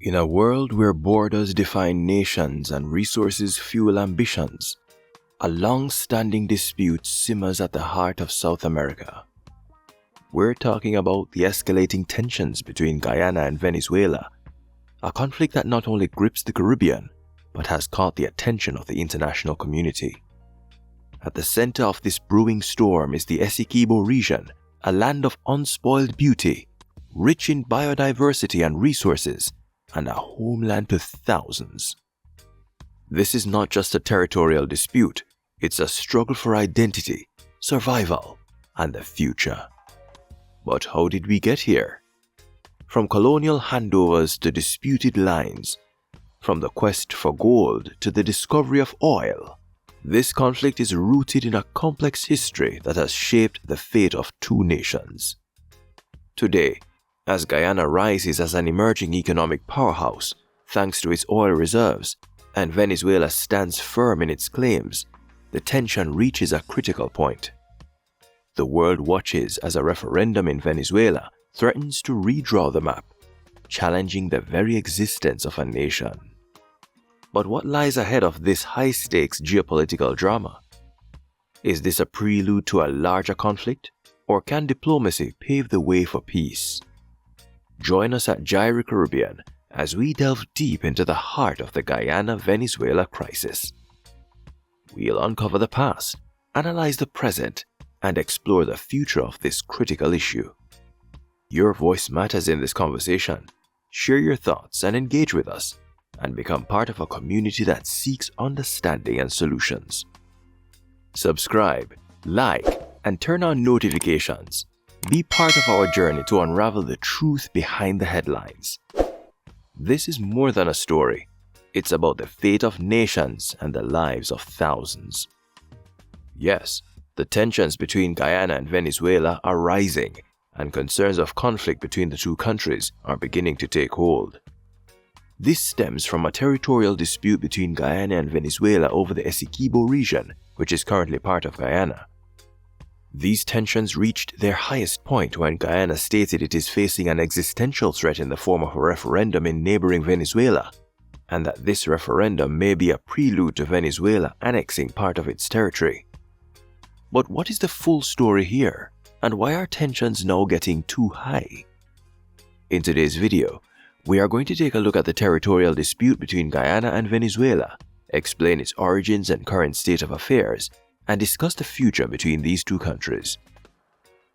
In a world where borders define nations and resources fuel ambitions, a long-standing dispute simmers at the heart of South America. We're talking about the escalating tensions between Guyana and Venezuela, a conflict that not only grips the Caribbean, but has caught the attention of the international community. At the center of this brewing storm is the Essequibo region, a land of unspoiled beauty, rich in biodiversity and resources, and a homeland to thousands. This is not just a territorial dispute, it's a struggle for identity, survival, and the future. But how did we get here? From colonial handovers to disputed lines, from the quest for gold to the discovery of oil, this conflict is rooted in a complex history that has shaped the fate of two nations. Today, as Guyana rises as an emerging economic powerhouse thanks to its oil reserves, and Venezuela stands firm in its claims, the tension reaches a critical point. The world watches as a referendum in Venezuela threatens to redraw the map, challenging the very existence of a nation. But what lies ahead of this high-stakes geopolitical drama? Is this a prelude to a larger conflict, or can diplomacy pave the way for peace? Join us at Gyro Caribbean as we delve deep into the heart of the Guyana-Venezuela crisis. We'll uncover the past, analyze the present, and explore the future of this critical issue. Your voice matters in this conversation. Share your thoughts and engage with us, and become part of a community that seeks understanding and solutions. Subscribe, like, and turn on notifications. Be part of our journey to unravel the truth behind the headlines. This is more than a story. It's about the fate of nations and the lives of thousands. Yes, the tensions between Guyana and Venezuela are rising, and concerns of conflict between the two countries are beginning to take hold. This stems from a territorial dispute between Guyana and Venezuela over the Essequibo region, which is currently part of Guyana. These tensions reached their highest point when Guyana stated it is facing an existential threat in the form of a referendum in neighboring Venezuela, and that this referendum may be a prelude to Venezuela annexing part of its territory. But what is the full story here, and why are tensions now getting too high? In today's video, we are going to take a look at the territorial dispute between Guyana and Venezuela, explain its origins and current state of affairs, and discuss the future between these two countries.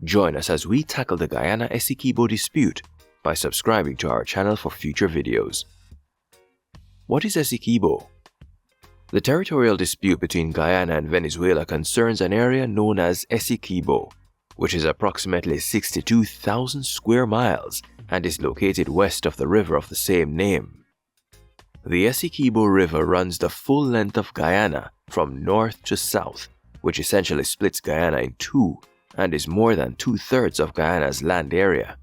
Join us as we tackle the Guyana-Essequibo dispute by subscribing to our channel for future videos. What is Essequibo? The territorial dispute between Guyana and Venezuela concerns an area known as Essequibo, which is approximately 62,000 square miles and is located west of the river of the same name. The Essequibo River runs the full length of Guyana from north to south, which essentially splits Guyana in two and is more than 2/3 of Guyana's land area.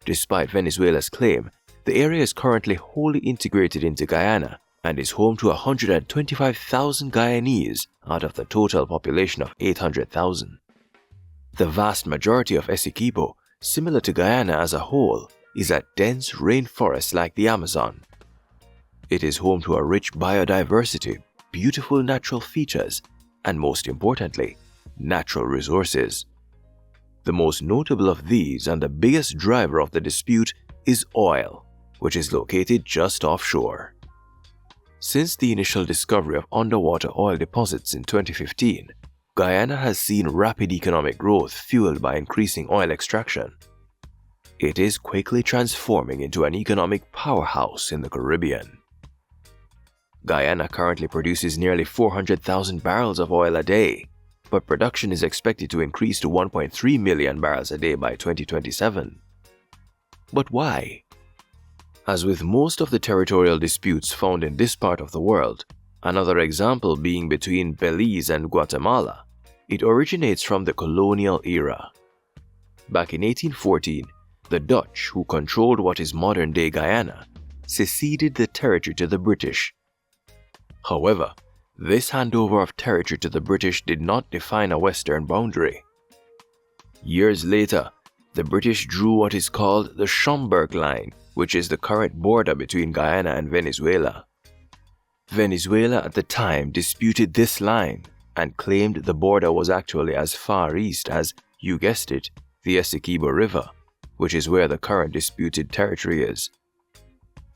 Despite Venezuela's claim, the area is currently wholly integrated into Guyana and is home to 125,000 Guyanese out of the total population of 800,000. The vast majority of Essequibo, similar to Guyana as a whole, is a dense rainforest like the Amazon. It is home to a rich biodiversity, beautiful natural features, and most importantly, natural resources. The most notable of these and the biggest driver of the dispute is oil, which is located just offshore. Since the initial discovery of underwater oil deposits in 2015, Guyana has seen rapid economic growth fueled by increasing oil extraction. It is quickly transforming into an economic powerhouse in the Caribbean. Guyana currently produces nearly 400,000 barrels of oil a day, but production is expected to increase to 1.3 million barrels a day by 2027. But why? As with most of the territorial disputes found in this part of the world, another example being between Belize and Guatemala, it originates from the colonial era. Back in 1814, the Dutch, who controlled what is modern-day Guyana, ceded the territory to the British. However, this handover of territory to the British did not define a western boundary. Years later, the British drew what is called the Schomburg Line, which is the current border between Guyana and Venezuela. Venezuela at the time disputed this line and claimed the border was actually as far east as, you guessed it, the Essequibo River, which is where the current disputed territory is.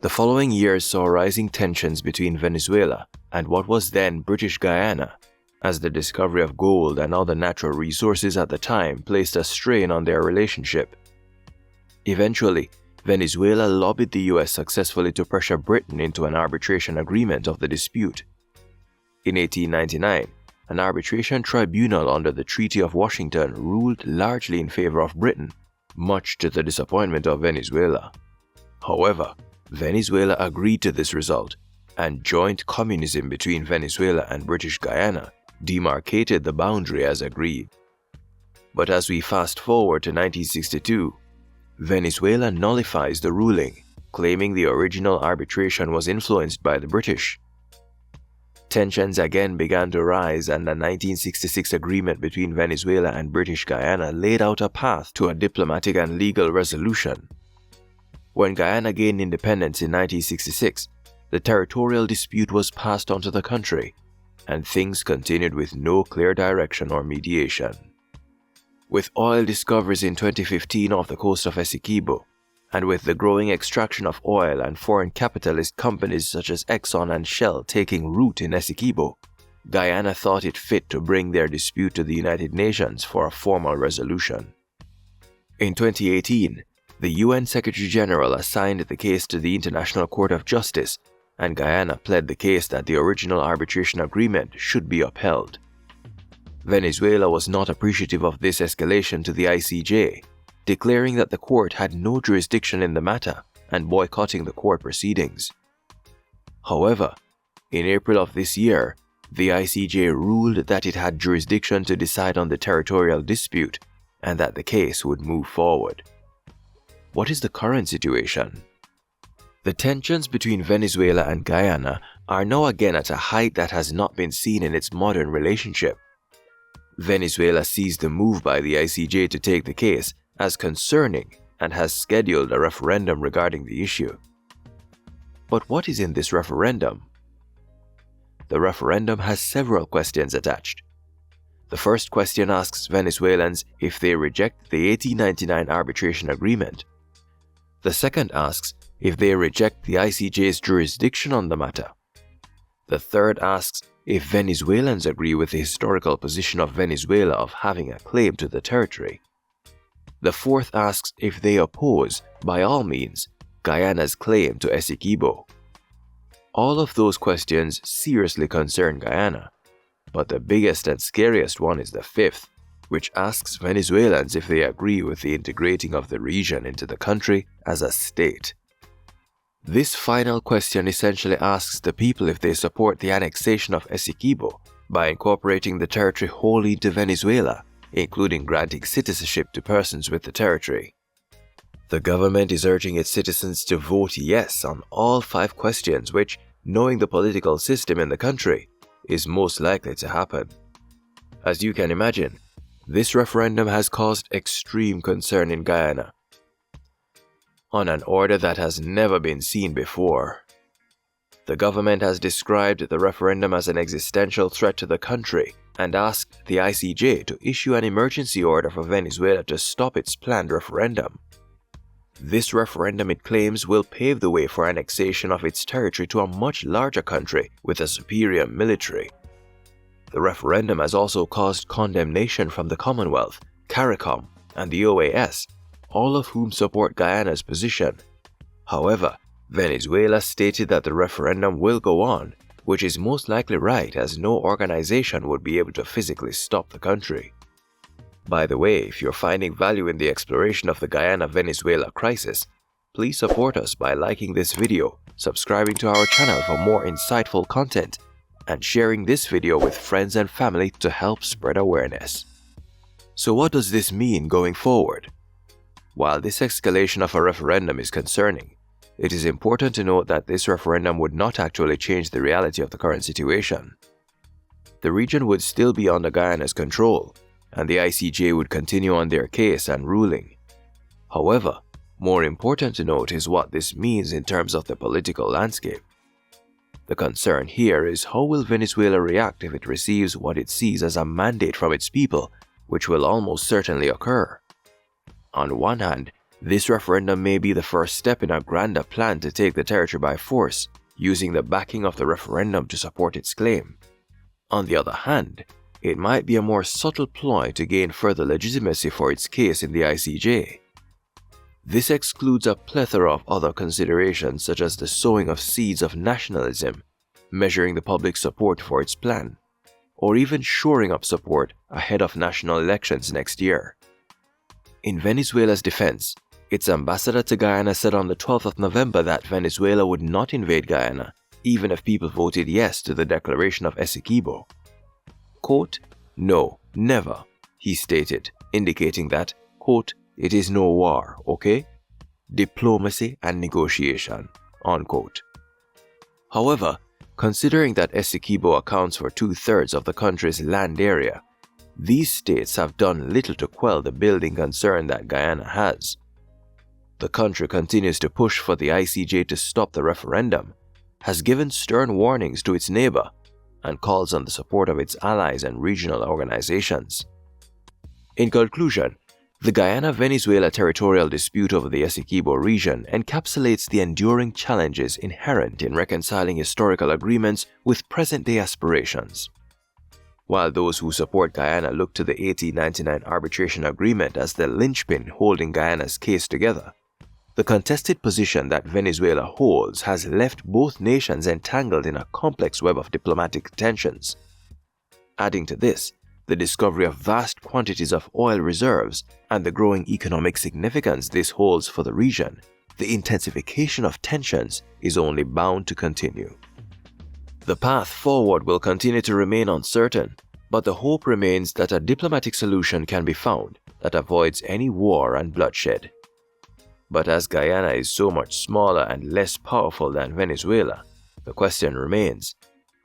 The following years saw rising tensions between Venezuela and what was then British Guyana, as the discovery of gold and other natural resources at the time placed a strain on their relationship. Eventually, Venezuela lobbied the US successfully to pressure Britain into an arbitration agreement of the dispute. In 1899, an arbitration tribunal under the Treaty of Washington ruled largely in favor of Britain, much to the disappointment of Venezuela. However, Venezuela agreed to this result, and joint communism between Venezuela and British Guyana demarcated the boundary as agreed. But as we fast forward to 1962, Venezuela nullifies the ruling, claiming the original arbitration was influenced by the British. Tensions again began to rise, and the 1966 agreement between Venezuela and British Guyana laid out a path to a diplomatic and legal resolution. When Guyana gained independence in 1966, the territorial dispute was passed on to the country, and things continued with no clear direction or mediation. With oil discoveries in 2015 off the coast of Essequibo, and with the growing extraction of oil and foreign capitalist companies such as Exxon and Shell taking root in Essequibo, Guyana thought it fit to bring their dispute to the United Nations for a formal resolution. In 2018, the UN Secretary-General assigned the case to the International Court of Justice, and Guyana pled the case that the original arbitration agreement should be upheld. Venezuela was not appreciative of this escalation to the ICJ, declaring that the court had no jurisdiction in the matter and boycotting the court proceedings. However, in April of this year, the ICJ ruled that it had jurisdiction to decide on the territorial dispute and that the case would move forward. What is the current situation? The tensions between Venezuela and Guyana are now again at a height that has not been seen in its modern relationship. Venezuela sees the move by the ICJ to take the case as concerning and has scheduled a referendum regarding the issue. But what is in this referendum? The referendum has several questions attached. The first question asks Venezuelans if they reject the 1899 arbitration agreement. The second asks if they reject the ICJ's jurisdiction on the matter. The third asks if Venezuelans agree with the historical position of Venezuela of having a claim to the territory. The fourth asks if they oppose, by all means, Guyana's claim to Essequibo. All of those questions seriously concern Guyana, but the biggest and scariest one is the fifth, which asks Venezuelans if they agree with the integrating of the region into the country as a state. This final question essentially asks the people if they support the annexation of Essequibo by incorporating the territory wholly into Venezuela, including granting citizenship to persons with the territory. The government is urging its citizens to vote yes on all 5 questions, which, knowing the political system in the country, is most likely to happen. As you can imagine, this referendum has caused extreme concern in Guyana, on an order that has never been seen before. The government has described the referendum as an existential threat to the country and asked the ICJ to issue an emergency order for Venezuela to stop its planned referendum. This referendum, it claims, will pave the way for annexation of its territory to a much larger country with a superior military. The referendum has also caused condemnation from the Commonwealth, CARICOM, and the OAS, all of whom support Guyana's position. However, Venezuela stated that the referendum will go on, which is most likely right, as no organization would be able to physically stop the country. By the way, if you're finding value in the exploration of the Guyana-Venezuela crisis, please support us by liking this video, subscribing to our channel for more insightful content, and sharing this video with friends and family to help spread awareness. So what does this mean going forward? While this escalation of a referendum is concerning, it is important to note that this referendum would not actually change the reality of the current situation. The region would still be under Guyana's control, and the ICJ would continue on their case and ruling, However, more important to note is what this means in terms of the political landscape. The concern here is how will Venezuela react if it receives what it sees as a mandate from its people, which will almost certainly occur. On one hand, this referendum may be the first step in a grander plan to take the territory by force, using the backing of the referendum to support its claim. On the other hand, it might be a more subtle ploy to gain further legitimacy for its case in the ICJ. This excludes a plethora of other considerations such as the sowing of seeds of nationalism, measuring the public support for its plan, or even shoring up support ahead of national elections next year. In Venezuela's defense, its ambassador to Guyana said on the 12th of November that Venezuela would not invade Guyana, even if people voted yes to the declaration of Essequibo. Quote, "No, never," he stated, indicating that, quote, "it is no war, okay? Diplomacy and negotiation," unquote. However, considering that Essequibo accounts for 2/3 of the country's land area, these states have done little to quell the building concern that Guyana has. The country continues to push for the ICJ to stop the referendum, has given stern warnings to its neighbor, and calls on the support of its allies and regional organizations. In conclusion, the Guyana-Venezuela territorial dispute over the Essequibo region encapsulates the enduring challenges inherent in reconciling historical agreements with present-day aspirations. While those who support Guyana look to the 1899 arbitration agreement as the linchpin holding Guyana's case together, the contested position that Venezuela holds has left both nations entangled in a complex web of diplomatic tensions. Adding to this, the discovery of vast quantities of oil reserves and the growing economic significance this holds for the region, the intensification of tensions is only bound to continue. The path forward will continue to remain uncertain, but the hope remains that a diplomatic solution can be found that avoids any war and bloodshed. But as Guyana is so much smaller and less powerful than Venezuela, the question remains,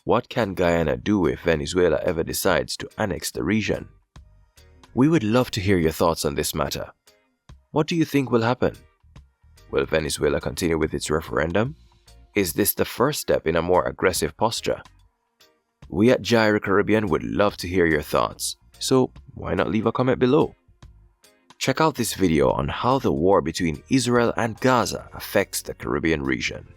what can Guyana do if Venezuela ever decides to annex the region? We would love to hear your thoughts on this matter. What do you think will happen? Will Venezuela continue with its referendum? Is this the first step in a more aggressive posture? We at Gyro Caribbean would love to hear your thoughts, so why not leave a comment below? Check out this video on how the war between Israel and Gaza affects the Caribbean region.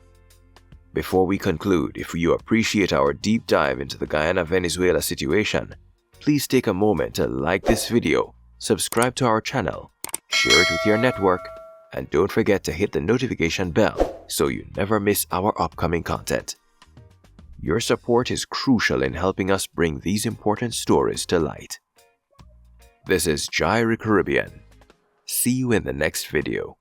Before we conclude, if you appreciate our deep dive into the Guyana-Venezuela situation, please take a moment to like this video, subscribe to our channel, share it with your network, and don't forget to hit the notification bell so you never miss our upcoming content. Your support is crucial in helping us bring these important stories to light. This is Gyro Caribbean. See you in the next video.